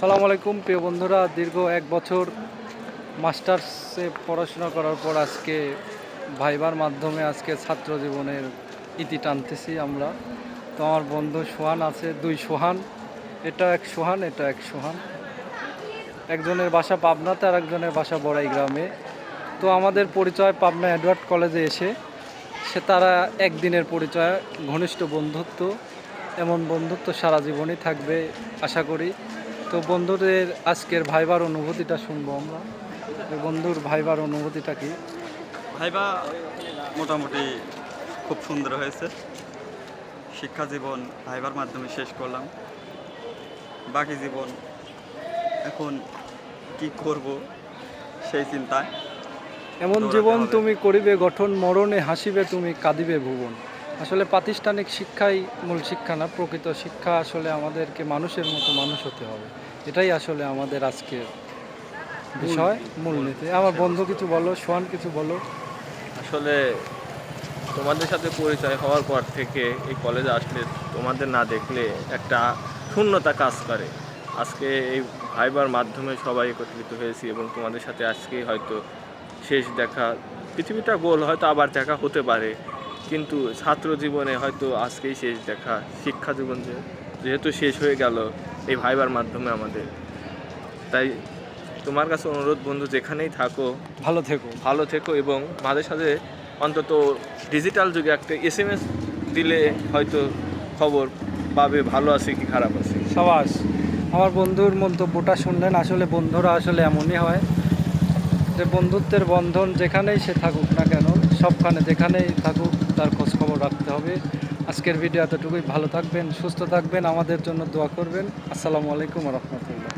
আসসালামু আলাইকুম প্রিয় বন্ধুরা, দীর্ঘ 1 বছর মাস্টার্সে পড়াশোনা করার পর আজকে ভাইবার মাধ্যমে আজকে ছাত্র জীবনের ইতি টানতেছি আমরা। তো আমার বন্ধু সোহান আছে, দুই সোহান, এটা এক সোহান, এটা এক সোহান। একজনের বাসা পাবনাতে আর একজনের বাসা বড়াই গ্রামে। তো আমাদের পরিচয় পাবনা এডওয়ার্ড কলেজে এসে, তারা একদিনের পরিচয়, ঘনিষ্ঠ বন্ধুত্ব। এমন বন্ধুত্ব সারা জীবনই থাকবে আশা করি। তো বন্ধুদের আজকের ভাইবার অনুভূতিটা শুনবো আমরা। বন্ধুর ভাইবার অনুভূতিটা কি? ভাইবা মোটামুটি খুব সুন্দর হয়েছে। শিক্ষা জীবন ভাইবার মাধ্যমে শেষ করলাম। বাকি জীবন এখন কি করব সেই চিন্তায়। এমন দৌড়াতে জীবন হবে। তুমি করিবে গঠন, মরণে হাসিবে তুমি কাঁদিবে ভুবন। আসলে প্রাতিষ্ঠানিক শিক্ষাই মূল শিক্ষা না, প্রকৃত শিক্ষা আসলে আমাদেরকে মানুষের মতো মানুষ হতে হবে। এটাই আসলে আমাদের আজকের বিষয়, মূলনীতি। আমার বন্ধু কিছু বলো, সোহান কিছু বলো। আসলে তোমাদের সাথে পরিচয় হওয়ার পর থেকে এই কলেজে আসলে তোমাদের না দেখলে একটা শূন্যতা কাজ করে। আজকে এই ভাইবার মাধ্যমে সবাই একত্রিত হয়েছি এবং তোমাদের সাথে আজকে হয়তো শেষ দেখা। পৃথিবীটা গোল, হয়তো আবার দেখা হতে পারে, কিন্তু ছাত্র জীবনে হয়তো আজকেই শেষ দেখা। শিক্ষা জীবন যেহেতু শেষ হয়ে গেল এই ভাইবার মাধ্যমে আমাদের, তাই তোমার কাছে অনুরোধ বন্ধু, যেখানেই থাকো ভালো থেকো এবং মাঝে সাঝে অন্তত ডিজিটাল যুগে একটা SMS দিলে হয়তো খবর পাবে, ভালো আছে কি খারাপ আছে। সাবাস, আমার বন্ধুর মন্তব্যটা শুনলেন। আসলে বন্ধুরা আসলে এমনই হয় যে বন্ধুত্বের বন্ধন যেখানেই সে থাকুক না কেন, সবখানে যেখানেই থাকুক তার খোঁজখবর রাখতে হবে। আজকের ভিডিও এতটুকুই। ভালো থাকবেন, সুস্থ থাকবেন, আমাদের জন্য দোয়া করবেন। আসসালামু আলাইকুম ওয়া রাহমাতুল্লাহ।